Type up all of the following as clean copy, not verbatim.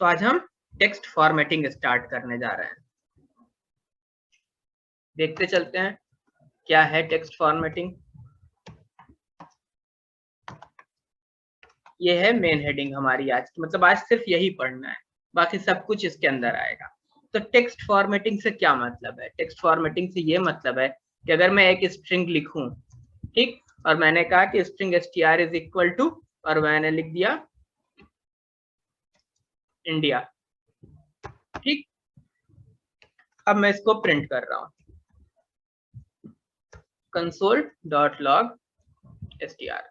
तो आज हम टेक्स्ट फॉर्मेटिंग स्टार्ट करने जा रहे हैं। देखते चलते हैं क्या है टेक्स्ट फॉर्मेटिंग। ये है मेन हेडिंग हमारी आज की, मतलब आज सिर्फ यही पढ़ना है, बाकी सब कुछ इसके अंदर आएगा। तो टेक्स्ट फॉर्मेटिंग से क्या मतलब है? टेक्स्ट फॉर्मेटिंग से ये मतलब है कि अगर मैं एक स्ट्रिंग लिखूं, ठीक, और मैंने कहा कि string str is equal to, और मैंने लिख दिया इंडिया, ठीक। अब मैं इसको प्रिंट कर रहा हूं, console.log str।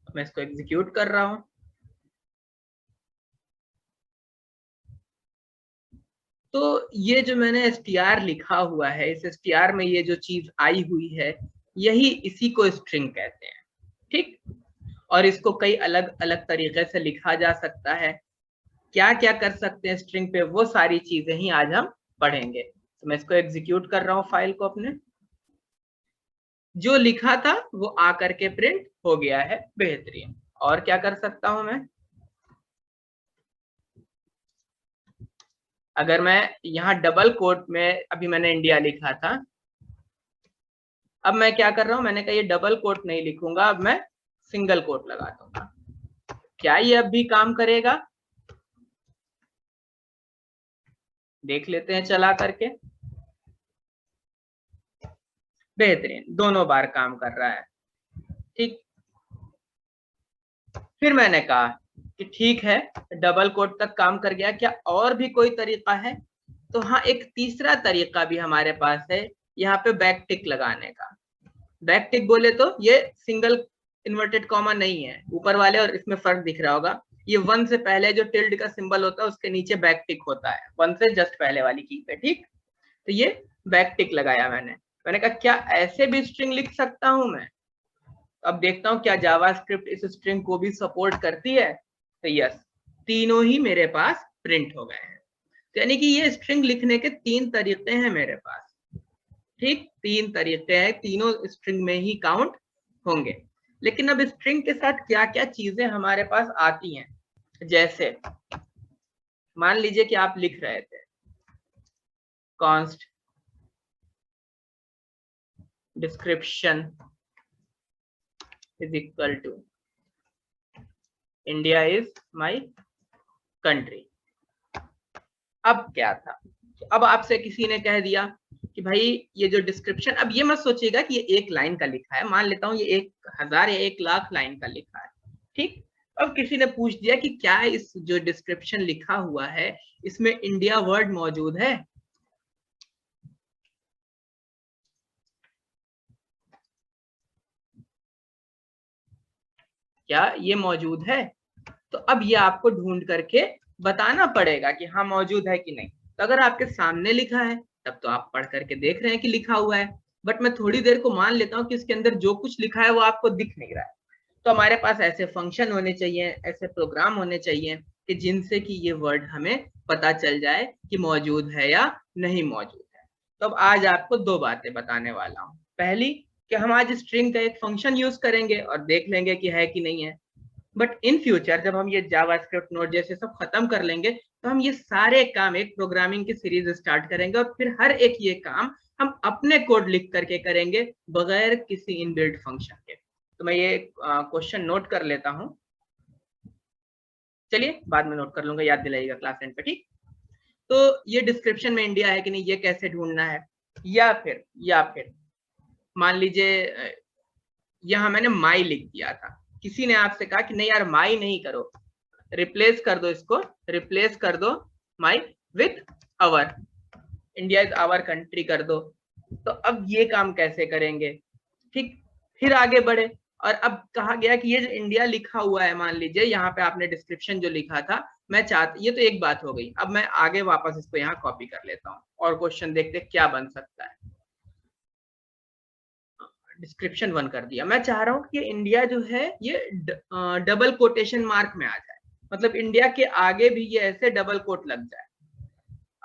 मैं इसको एग्जीक्यूट कर रहा हूं। तो ये जो मैंने str लिखा हुआ है, इस str में ये जो चीज आई हुई है, यही इसी को स्ट्रिंग कहते हैं, ठीक। और इसको कई अलग अलग तरीके से लिखा जा सकता है। क्या क्या कर सकते हैं स्ट्रिंग पे, वो सारी चीजें ही आज हम पढ़ेंगे। तो मैं इसको एग्जीक्यूट कर रहा हूँ फाइल को अपने। जो लिखा था वो आकर के प्रिंट हो गया है, बेहतरीन। और क्या कर सकता हूं मैं? अगर मैं यहाँ डबल कोट में, अभी मैंने इंडिया लिखा था, अब मैं क्या कर रहा हूं, मैंने कहा ये डबल कोट नहीं लिखूंगा, अब मैं सिंगल कोट लगा दूंगा। क्या ये अब भी काम करेगा? देख लेते हैं चला करके। बेहतरीन, दोनों बार काम कर रहा है, ठीक। फिर मैंने कहा कि ठीक है, डबल कोट तक काम कर गया, क्या और भी कोई तरीका है? तो हाँ, एक तीसरा तरीका भी हमारे पास है, यहाँ पे बैक टिक लगाने का। बैक टिक बोले तो ये सिंगल इन्वर्टेड कॉमा नहीं है, ऊपर वाले और इसमें फर्क दिख रहा होगा। ये वन से पहले जो टिल्ड का सिंबल होता है उसके नीचे बैक टिक होता है, वन से जस्ट पहले वाली की पे, ठीक। तो ये बैक टिक लगाया मैंने कहा क्या ऐसे भी स्ट्रिंग लिख सकता हूं मैं? अब देखता हूं क्या जावास्क्रिप्ट इस स्ट्रिंग को भी सपोर्ट करती है। तो यस, तीनों ही मेरे पास प्रिंट हो गए हैं। तो यानी कि ये स्ट्रिंग लिखने के तीन तरीके हैं मेरे पास, ठीक। तीन तरीके हैं, तीनों स्ट्रिंग में ही काउंट होंगे। लेकिन अब स्ट्रिंग के साथ क्या क्या चीजें हमारे पास आती हैं, जैसे मान लीजिए कि आप लिख रहे थे const description is equal to India is my country. अब क्या था, अब आपसे किसी ने कह दिया कि भाई ये जो डिस्क्रिप्शन, अब ये मत सोचिएगा कि ये एक लाइन का लिखा है, मान लेता हूं ये 1000 या 1,00,000 लाइन का लिखा है, ठीक। अब किसी ने पूछ दिया कि क्या इस जो डिस्क्रिप्शन लिखा हुआ है इसमें इंडिया वर्ड मौजूद है? क्या ये मौजूद है? तो अब ये आपको ढूंढ करके बताना पड़ेगा कि हाँ मौजूद है कि नहीं। तो अगर आपके सामने लिखा है तब तो आप पढ़ करके देख रहे हैं कि लिखा हुआ है, बट मैं थोड़ी देर को मान लेता हूँ कि इसके अंदर जो कुछ लिखा है वो आपको दिख नहीं रहा है। तो हमारे पास ऐसे फंक्शन होने चाहिए, ऐसे प्रोग्राम होने चाहिए कि जिनसे कि ये वर्ड हमें पता चल जाए कि मौजूद है या नहीं मौजूद है। तो अब आज आपको दो बातें बताने वाला हूँ। पहली कि हम आज स्ट्रिंग का एक फंक्शन यूज करेंगे और देख लेंगे कि है कि नहीं है। बट इन फ्यूचर जब हम ये जावास्क्रिप्ट नोड जैसे सब खत्म कर लेंगे तो हम ये सारे काम, एक प्रोग्रामिंग की सीरीज स्टार्ट करेंगे और फिर हर एक ये काम हम अपने कोड लिख करके करेंगे बगैर किसी इनबिल्ट फंक्शन के। तो मैं ये क्वेश्चन नोट कर लेता हूं, चलिए बाद में नोट कर लूंगा, याद दिलाइएगा क्लास एंड पे, ठीक। तो ये डिस्क्रिप्शन में इंडिया है कि नहीं ये कैसे ढूंढना है, या फिर मान लीजिए यहाँ मैंने माई लिख दिया था, किसी ने आपसे कहा कि नहीं यार माई नहीं करो, रिप्लेस कर दो इसको, रिप्लेस कर दो my with our, India is our country कर दो। तो अब ये काम कैसे करेंगे, ठीक। फिर आगे बढ़े और अब कहा गया कि ये जो इंडिया लिखा हुआ है, मान लीजिए यहाँ पे आपने डिस्क्रिप्शन जो लिखा था, मैं चाहता, ये तो एक बात हो गई। अब मैं आगे वापस इसको यहाँ कॉपी कर लेता हूँ और क्वेश्चन देखते क्या बन सकता है। डिस्क्रिप्शन 1 कर दिया, मैं चाह रहा हूँ कि इंडिया जो है ये डबल कोटेशन मार्क में आ जाए, मतलब इंडिया के आगे भी ये ऐसे डबल कोट लग जाए।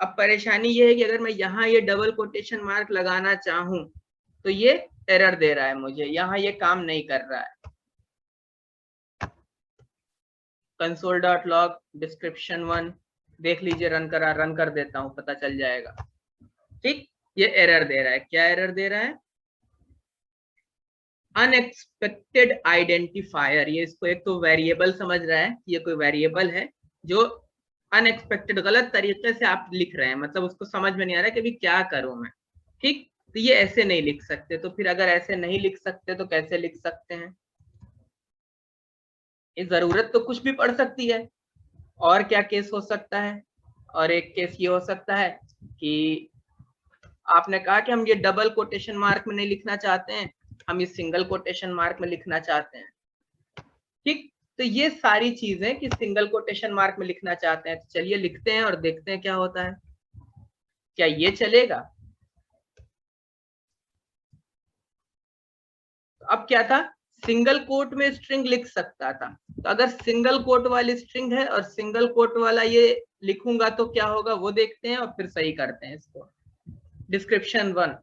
अब परेशानी ये है कि अगर मैं यहाँ ये डबल कोटेशन मार्क लगाना चाहूं तो ये एरर दे रहा है मुझे, यहाँ ये काम नहीं कर रहा है। कंसोल डॉट लॉग डिस्क्रिप्शन 1 देख लीजिए, रन कर देता हूं, पता चल जाएगा। ठीक, ये एरर दे रहा है। क्या एरर दे रहा है? Unexpected identifier. ये इसको एक तो वेरिएबल समझ रहा है कि ये कोई वेरिएबल है जो अनएक्सपेक्टेड गलत तरीके से आप लिख रहे हैं, मतलब उसको समझ में नहीं आ रहा है कि अभी क्या करूं मैं। ठीक, तो ये ऐसे नहीं लिख सकते। तो फिर अगर ऐसे नहीं लिख सकते तो कैसे लिख सकते हैं? ये जरूरत तो कुछ भी पड़ सकती है। और क्या केस हो सकता है? और एक केस ये हो सकता है कि आपने कहा कि हम ये डबल कोटेशन मार्क में नहीं लिखना चाहते हैं, हम ये सिंगल कोटेशन मार्क में लिखना चाहते हैं। ठीक, तो ये सारी चीजें कि सिंगल कोटेशन मार्क में लिखना चाहते हैं, तो चलिए लिखते हैं और देखते हैं क्या होता है। क्या ये चलेगा? तो अब क्या था, सिंगल कोट में स्ट्रिंग लिख सकता था। तो अगर सिंगल कोट वाली स्ट्रिंग है और सिंगल कोट वाला ये लिखूंगा तो क्या होगा वो देखते हैं और फिर सही करते हैं इसको। डिस्क्रिप्शन 1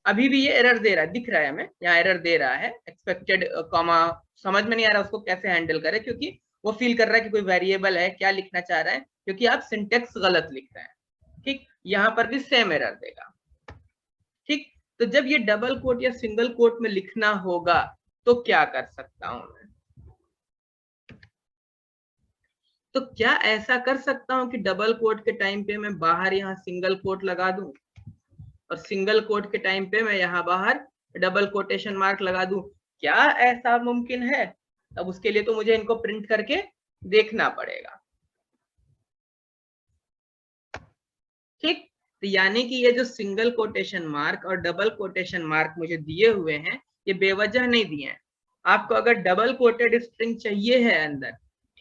अभी भी ये एरर दे रहा है, दिख रहा है हमें यहाँ एरर दे रहा है। एक्सपेक्टेड कॉमा समझ में नहीं आ रहा उसको कैसे हैंडल करें, क्योंकि वो फील कर रहा है कि कोई वेरिएबल है, क्या लिखना चाह रहा है, क्योंकि आप सिंटेक्स गलत लिख रहे हैं। ठीक, यहाँ पर भी सेम एरर देगा। ठीक, तो जब ये डबल कोट या सिंगल कोट में लिखना होगा तो क्या कर सकता हूं मैं? तो क्या ऐसा कर सकता हूं कि डबल कोट के टाइम पे मैं बाहर यहाँ सिंगल कोट लगा दूं और सिंगल कोट के टाइम पे मैं यहाँ बाहर डबल कोटेशन मार्क लगा दूं? क्या ऐसा मुमकिन है? अब उसके लिए तो मुझे इनको प्रिंट करके देखना पड़ेगा। ठीक, तो यानी कि ये जो सिंगल कोटेशन मार्क और डबल कोटेशन मार्क मुझे दिए हुए हैं ये बेवजह नहीं दिए हैं। आपको अगर डबल कोटेड स्ट्रिंग चाहिए है अंदर,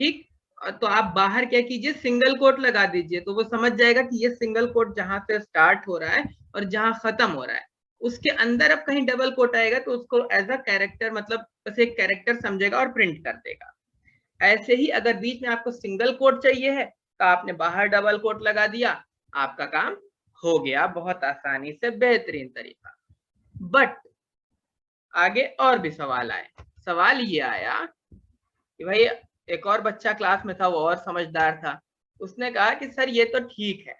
ठीक, तो आप बाहर क्या कीजिए, सिंगल कोट लगा दीजिए, तो वो समझ जाएगा कि ये सिंगल कोट जहां से स्टार्ट हो रहा है और जहां खत्म हो रहा है उसके अंदर अब कहीं डबल कोट आएगा तो उसको एज अ कैरेक्टर, मतलब बस एक कैरेक्टर समझेगा और प्रिंट कर देगा। ऐसे ही अगर बीच में आपको सिंगल कोट चाहिए है तो आपने बाहर डबल कोट लगा दिया, आपका काम हो गया बहुत आसानी से, बेहतरीन तरीका। बट आगे और भी सवाल आए। सवाल ये आया कि भाई एक और बच्चा क्लास में था, वो और समझदार था, उसने कहा कि सर ये तो ठीक है,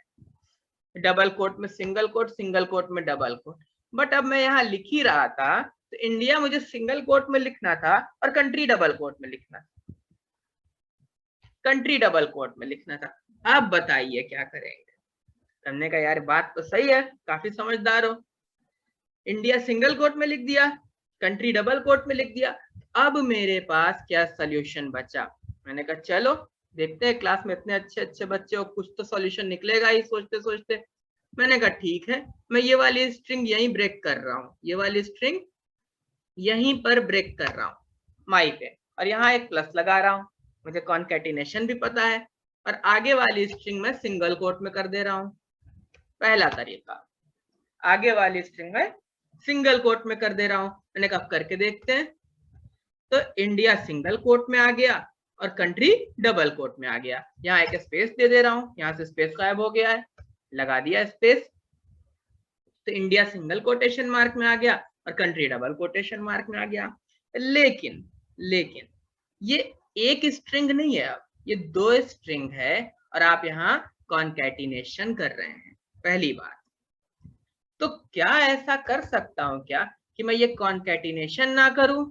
डबल कोट में सिंगल कोट, सिंगल कोट में डबल कोट, बट अब मैं यहाँ लिख ही रहा था तो इंडिया मुझे सिंगल कोट में लिखना था और कंट्री डबल कोट में लिखना था, कंट्री डबल कोट में लिखना था। अब बताइए क्या करेंगे? हमने कहा यार बात तो सही है, काफी समझदार हो, इंडिया सिंगल कोट में लिख दिया, कंट्री डबल कोट में लिख दिया, अब मेरे पास क्या सॉल्यूशन बचा? मैंने कहा चलो देखते हैं, क्लास में इतने अच्छे अच्छे बच्चे हो, कुछ तो सॉल्यूशन निकलेगा ही सोचते सोचते। मैंने कहा ठीक है, मैं ये वाली स्ट्रिंग यहीं ब्रेक कर रहा हूँ, ये वाली स्ट्रिंग यहीं पर ब्रेक कर रहा हूँ माई पे, और यहाँ एक प्लस लगा रहा हूँ, मुझे कॉन्कैटिनेशन भी पता है, और आगे वाली स्ट्रिंग में सिंगल कोट में कर दे रहा हूँ। पहला तरीका, आगे वाली स्ट्रिंग में सिंगल कोट में कर दे रहा हूं। मैंने कहा करके देखते हैं, तो इंडिया सिंगल कोट में आ गया और कंट्री डबल कोट में आ गया। यहाँ एक स्पेस दे दे रहा हूं, यहाँ से स्पेस गायब हो गया है, लगा दिया स्पेस, तो इंडिया सिंगल कोटेशन मार्क में आ गया और कंट्री डबल कोटेशन मार्क में आ गया। लेकिन लेकिन ये एक स्ट्रिंग नहीं है, अब ये दो स्ट्रिंग है और आप यहाँ कॉन्कैटिनेशन कर रहे हैं। पहली बात, तो क्या ऐसा कर सकता हूं क्या कि मैं ये कॉन्कैटिनेशन ना करूं,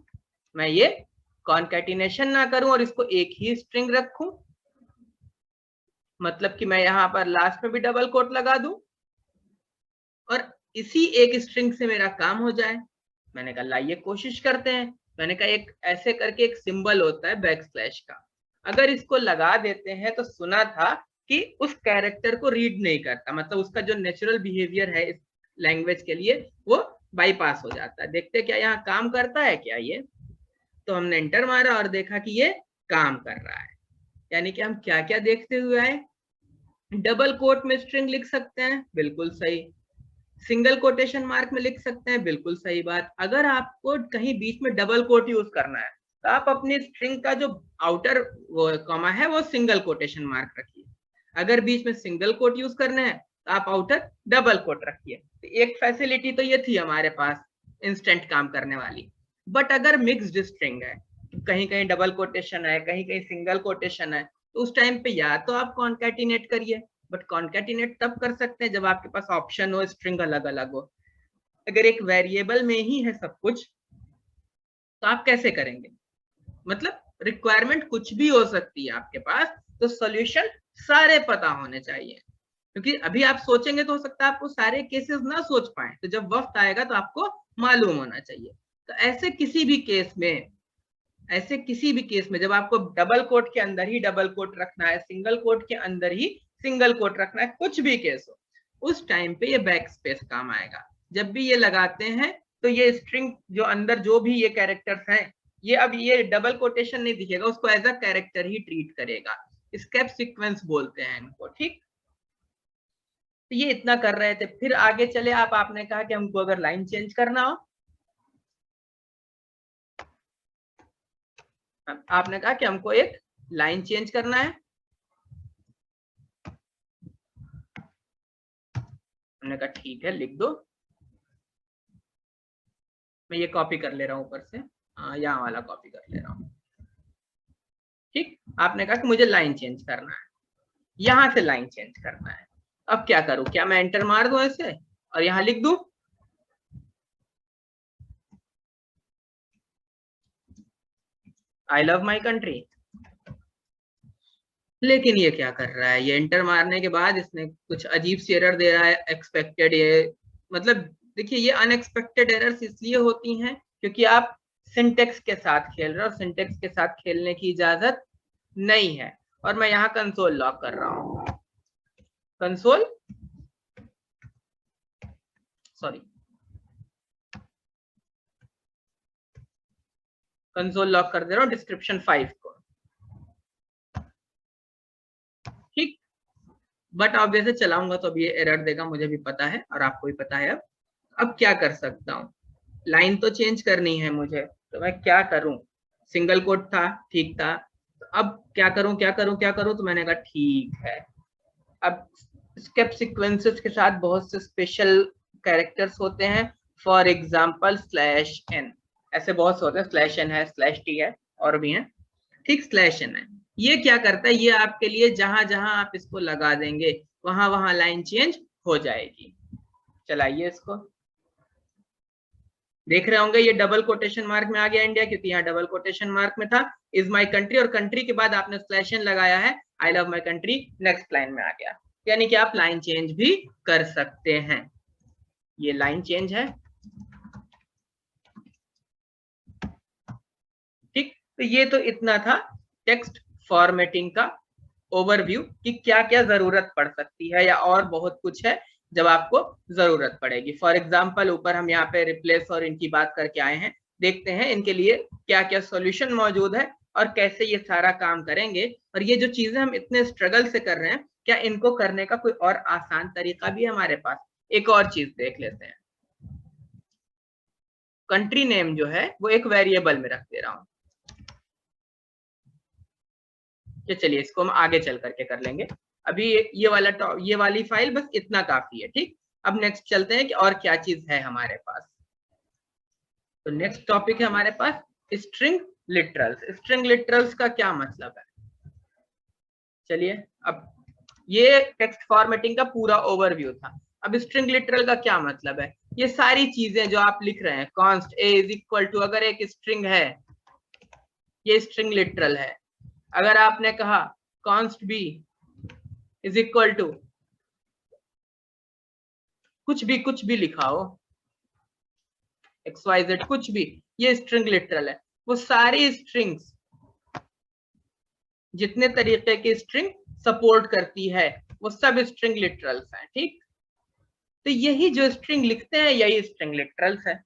मैं ये कॉन्कैटिनेशन ना करूं और इसको एक ही स्ट्रिंग रखूं, मतलब कि मैं यहां पर लास्ट में भी डबल कोट लगा दूं और इसी एक स्ट्रिंग से मेरा काम हो जाए। मैंने कहा लाइए कोशिश करते हैं। मैंने कहा एक ऐसे करके एक सिंबल होता है बैकस्लैश का, अगर इसको लगा देते हैं तो सुना था कि उस कैरेक्टर को रीड नहीं करता, मतलब उसका जो नेचुरल बिहेवियर है इस लैंग्वेज के लिए वो बाईपास हो जाता है। देखते क्या यहाँ काम करता है क्या ये? तो हमने एंटर मारा और देखा कि ये काम कर रहा है। यानी कि हम क्या क्या देखते हुए आए, डबल कोट में स्ट्रिंग लिख सकते हैं, बिल्कुल सही, सिंगल कोटेशन मार्क में लिख सकते हैं, बिल्कुल सही बात। अगर आपको कहीं बीच में डबल कोट यूज करना है तो आप अपनी स्ट्रिंग का जो आउटर वो कॉमा है वो सिंगल कोटेशन मार्क रखिए, अगर बीच में सिंगल कोट यूज करना है तो आप आउटर डबल कोट रखिए। तो एक फैसिलिटी तो ये थी हमारे पास इंस्टेंट काम करने वाली। बट अगर मिक्स्ड स्ट्रिंग है, कहीं कहीं डबल कोटेशन है, कहीं कहीं सिंगल कोटेशन है, तो उस टाइम पे या तो आप कॉन्कैटिनेट करिए, बट कॉन्कैटिनेट तब कर सकते हैं जब आपके पास ऑप्शन हो, स्ट्रिंग अलग अलग हो। अगर एक वेरिएबल में ही है सब कुछ तो आप कैसे करेंगे? मतलब रिक्वायरमेंट कुछ भी हो सकती है आपके पास, तो सॉल्यूशन सारे पता होने चाहिए, क्योंकि अभी आप सोचेंगे तो हो सकता है आपको सारे केसेस ना सोच पाए, तो जब वक्त आएगा तो आपको मालूम होना चाहिए। तो ऐसे किसी भी केस में जब आपको डबल कोट के अंदर ही डबल कोट रखना है, सिंगल कोट के अंदर ही सिंगल कोट रखना है, कुछ भी केस हो, उस टाइम पे ये बैक स्पेस काम आएगा। जब भी ये लगाते हैं तो ये स्ट्रिंग जो अंदर जो भी ये कैरेक्टर्स हैं, ये अब ये डबल कोटेशन नहीं दिखेगा, उसको एज अ कैरेक्टर ही ट्रीट करेगा। स्केप सीक्वेंस बोलते हैं इनको, ठीक। तो ये इतना कर रहे थे, फिर आगे चले आपने कहा कि हमको अगर लाइन चेंज करना हो, आपने कहा कि हमको एक लाइन चेंज करना है, हमने कहा ठीक है लिख दो, मैं ये कॉपी कर ले रहा हूं ऊपर से, यहाँ वाला कॉपी कर ले रहा हूँ, ठीक। आपने कहा कि मुझे लाइन चेंज करना है, यहां से लाइन चेंज करना है। अब क्या करूं, क्या मैं एंटर मार दूं ऐसे और यहां लिख दूं? I love my country. लेकिन ये क्या कर रहा है, ये एंटर मारने के बाद इसने कुछ अजीब सी एरर दे रहा है, एक्सपेक्टेड। ये मतलब देखिए, ये अनएक्सपेक्टेड एरर्स इसलिए होती हैं क्योंकि आप सिंटेक्स के साथ खेल रहे हो, और सिंटेक्स के साथ खेलने की इजाजत नहीं है। और मैं यहाँ कंसोल लॉक कर रहा हूँ, कंसोल लॉक कर दे रहा हूँ डिस्क्रिप्शन 5 को, ठीक। बट ऑब्वियसली चलाऊंगा तो अब ये एरर देगा, मुझे भी पता है और आपको भी पता है। अब क्या कर सकता हूँ, लाइन तो चेंज करनी है मुझे, तो मैं क्या करूं? सिंगल कोट था, ठीक था, तो अब क्या करूं क्या करूं क्या करूं? तो मैंने कहा ठीक है, अब स्टेप सीक्वेंसेस के साथ बहुत से स्पेशल कैरेक्टर्स होते हैं, फॉर एग्जाम्पल /n, ऐसे बहुत से होते हैं, /n है, /t है, और भी है, ठीक। /n है, ये क्या करता है, ये आपके लिए जहां जहां आप इसको लगा देंगे वहां वहां लाइन चेंज हो जाएगी। चलाइए इसको, देख रहे होंगे ये डबल कोटेशन मार्क में आ गया इंडिया, क्योंकि यहाँ डबल कोटेशन मार्क में था इज माई कंट्री, और कंट्री के बाद आपने /n लगाया है, I love my country, next line में आ गया। यानी कि आप लाइन चेंज भी कर सकते हैं, ये लाइन चेंज है, ठीक। तो ये तो इतना था टेक्स्ट फॉर्मेटिंग का ओवरव्यू कि क्या क्या जरूरत पड़ सकती है, या और बहुत कुछ है जब आपको जरूरत पड़ेगी। फॉर एग्जाम्पल ऊपर हम यहाँ पे रिप्लेस और इनकी बात करके आए हैं, देखते हैं इनके लिए क्या क्या सॉल्यूशन मौजूद है और कैसे ये सारा काम करेंगे। और ये जो चीजें हम इतने स्ट्रगल से कर रहे हैं, क्या इनको करने का कोई और आसान तरीका भी है हमारे पास? एक और चीज देख लेते हैं, कंट्री नेम जो है वो एक वेरिएबल में रख दे रहा हूं, कि चलिए इसको हम आगे चल करके कर लेंगे, अभी ये वाली फाइल बस इतना काफी है, ठीक। अब नेक्स्ट चलते हैं कि और क्या चीज है हमारे पास। तो नेक्स्ट टॉपिक है हमारे पास स्ट्रिंग लिटरल्स। स्ट्रिंग लिटरल्स का क्या मतलब है? चलिए, अब ये टेक्स्ट फॉर्मेटिंग का पूरा ओवरव्यू था। अब स्ट्रिंग लिटरल का क्या मतलब है? ये सारी चीजें जो आप लिख रहे हैं, const a is equal to, अगर एक स्ट्रिंग है, ये स्ट्रिंग लिटरल है। अगर आपने कहा const b is equal to कुछ भी लिखा हो, XYZ कुछ भी, ये स्ट्रिंग लिटरल है। वो सारी स्ट्रिंग्स, जितने तरीके की स्ट्रिंग सपोर्ट करती है, वो सब स्ट्रिंग लिटरल्स हैं, ठीक। तो यही जो स्ट्रिंग लिखते हैं यही स्ट्रिंग लिटरल्स है,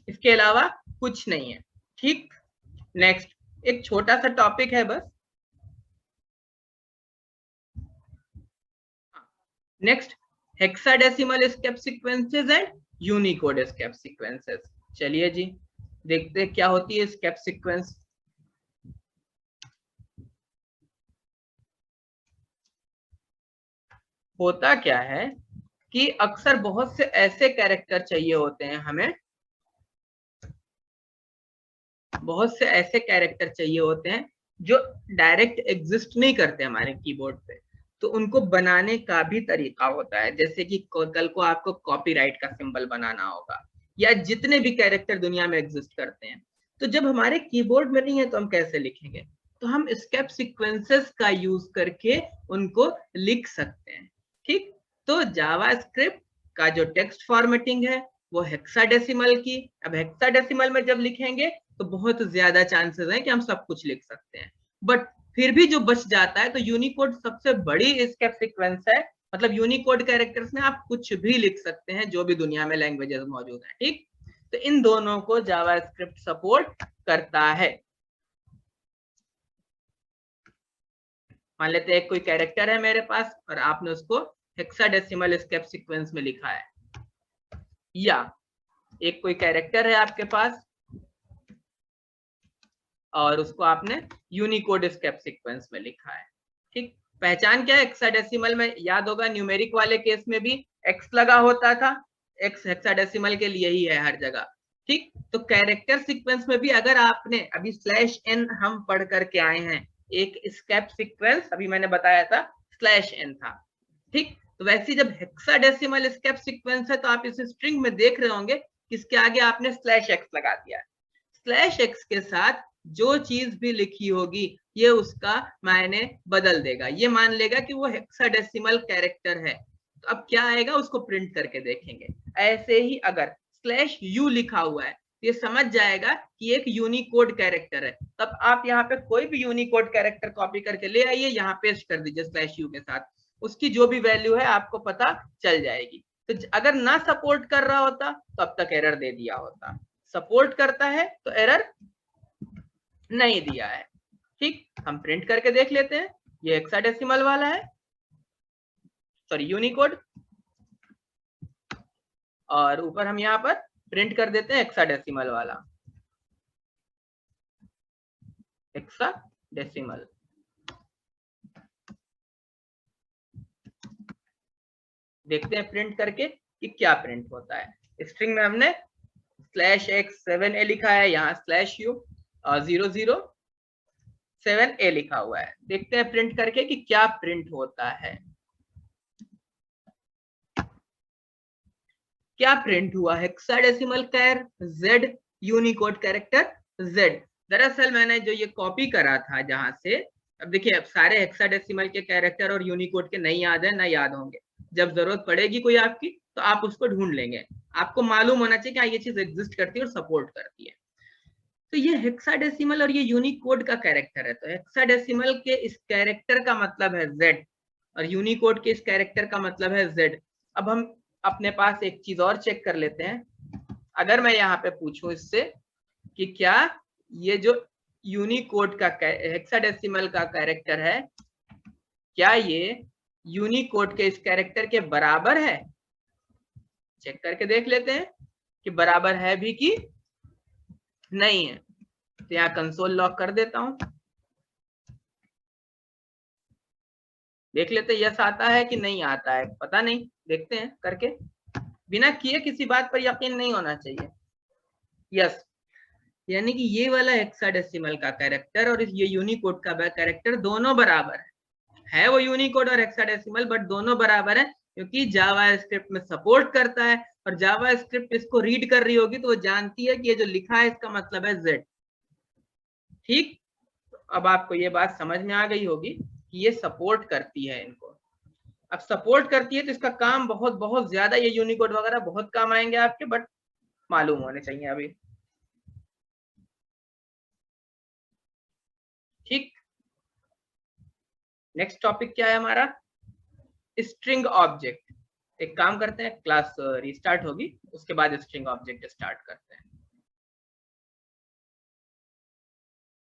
इसके अलावा कुछ नहीं है, ठीक। नेक्स्ट, एक छोटा सा टॉपिक है बस, next hexadecimal escape sequences and unicode escape sequences. चलिए जी, देखते हैं क्या होती है स्केप सीक्वेंस। होता क्या है कि अक्सर बहुत से ऐसे कैरेक्टर चाहिए होते हैं हमें बहुत से ऐसे कैरेक्टर चाहिए होते हैं जो डायरेक्ट एग्जिस्ट नहीं करते हमारे कीबोर्ड पे, तो उनको बनाने का भी तरीका होता है। जैसे कि कल को आपको कॉपीराइट का सिंबल बनाना होगा, या जितने भी कैरेक्टर दुनिया में एग्जिस्ट करते हैं, तो जब हमारे कीबोर्ड में नहीं है तो हम कैसे लिखेंगे? तो हम स्टेप सीक्वेंसेस का यूज करके उनको लिख सकते हैं। ठीक, तो जावास्क्रिप्ट का जो टेक्स्ट फॉर्मेटिंग है वो हेक्साडेसिमल की। अब हेक्साडेसिमल में जब लिखेंगे तो बहुत ज्यादा चांसेस हैं कि हम सब कुछ लिख सकते हैं, बट फिर भी जो बच जाता है, तो यूनिकोड सबसे बड़ी स्टेप सीक्वेंस है। मतलब यूनिकोड कैरेक्टर्स में आप कुछ भी लिख सकते हैं जो भी दुनिया में लैंग्वेजेस मौजूद हैं। ठीक, तो इन दोनों को जावास्क्रिप्ट सपोर्ट करता है। मान लेते हैं कोई कैरेक्टर है मेरे पास और आपने उसको हेक्साडेसिमल स्टेप सीक्वेंस में लिखा है, या एक कोई कैरेक्टर है आपके पास और उसको आपने यूनिकोड स्टेप सीक्वेंस में लिखा है। ठीक, पहचान क्या है? हेक्साडेसिमल में याद होगा, न्यूमेरिक वाले केस में भी एक्स लगा होता था, एक्स हेक्साडेसिमल के लिए ही है हर जगह। ठीक, तो कैरेक्टर सीक्वेंस में भी अगर आपने अभी /n हम पढ़ करके आए हैं, एक स्टेप सीक्वेंस अभी मैंने बताया था /n था। ठीक, तो वैसे जब हेक्साडेसिमल स्टेप सीक्वेंस है तो आप इस स्ट्रिंग में देख रहे होंगे किसके आगे आपने /x लगा दिया है। /x के साथ जो चीज भी लिखी होगी ये उसका मायने बदल देगा, ये मान लेगा कि वो हेक्साडेसिमल कैरेक्टर है। तो अब क्या आएगा उसको प्रिंट करके देखेंगे। ऐसे ही अगर /u लिखा हुआ है ये समझ जाएगा कि एक यूनिकोड कैरेक्टर है। तब आप यहाँ पे कोई भी यूनिकोड कैरेक्टर कॉपी करके ले आइए, यहाँ पेस्ट कर दीजिए /u के साथ, उसकी जो भी वैल्यू है आपको पता चल जाएगी। तो अगर ना सपोर्ट कर रहा होता तो अब तक एरर दे दिया होता, सपोर्ट करता है तो एरर नहीं दिया है। ठीक, हम प्रिंट करके देख लेते हैं। ये हेक्साडेसिमल वाला है, सॉरी यूनिकोड, और ऊपर हम यहाँ पर प्रिंट कर देते हैं हेक्साडेसिमल वाला, हेक्साडेसिमल। देखते हैं प्रिंट करके कि क्या प्रिंट होता है। स्ट्रिंग में हमने /x7a लिखा है, यहाँ /u 007a लिखा हुआ है। देखते हैं प्रिंट करके कि क्या प्रिंट होता है। क्या प्रिंट हुआ? हेक्साडेसिमल कैर z, यूनिकोड कैरेक्टर z। दरअसल मैंने जो ये कॉपी करा था जहां से, अब देखिए अब सारे हेक्साडेसिमल के कैरेक्टर और यूनिकोड के नहीं याद है, ना याद होंगे। जब जरूरत पड़ेगी कोई आपकी तो आप उसको ढूंढ लेंगे। आपको मालूम होना चाहिए कि ये चीज एग्जिस्ट करती है और सपोर्ट करती है। तो ये हेक्साडेसिमल और ये यूनिकोड का कैरेक्टर है। तो हेक्साडेसिमल के इस कैरेक्टर का मतलब है z और यूनिकोड के इस कैरेक्टर का मतलब है z। अब हम अपने पास एक चीज और चेक कर लेते हैं। अगर मैं यहाँ पे पूछूं इससे कि क्या ये जो यूनिकोड का हेक्साडेसिमल का कैरेक्टर है, क्या ये यूनिकोड के इस कैरेक्टर के बराबर है? चेक करके देख लेते हैं कि बराबर है भी कि नहीं है। तो यहाँ कंसोल लॉक कर देता हूं, देख लेते यस आता है कि नहीं आता है, पता नहीं, देखते हैं करके। बिना किए किसी बात पर यकीन नहीं होना चाहिए। यस, यानी कि ये वाला हेक्साडेसिमल का कैरेक्टर और ये यूनिकोड का कैरेक्टर दोनों बराबर है वो यूनिकोड और हेक्साडेसिमल, बट दोनों बराबर है क्योंकि जावास्क्रिप्ट में सपोर्ट करता है और जावास्क्रिप्ट इसको रीड कर रही होगी तो वो जानती है कि ये जो लिखा है इसका मतलब है z। ठीक, अब आपको ये बात समझ में आ गई होगी कि ये सपोर्ट करती है इनको। अब सपोर्ट करती है तो इसका काम बहुत बहुत ज्यादा, ये यूनिकोड वगैरह बहुत काम आएंगे आपके, बट मालूम होने चाहिए अभी। ठीक, नेक्स्ट टॉपिक क्या है हमारा? String object. एक काम करते हैं, क्लास रिस्टार्ट होगी उसके बाद स्ट्रिंग ऑब्जेक्ट स्टार्ट करते हैं।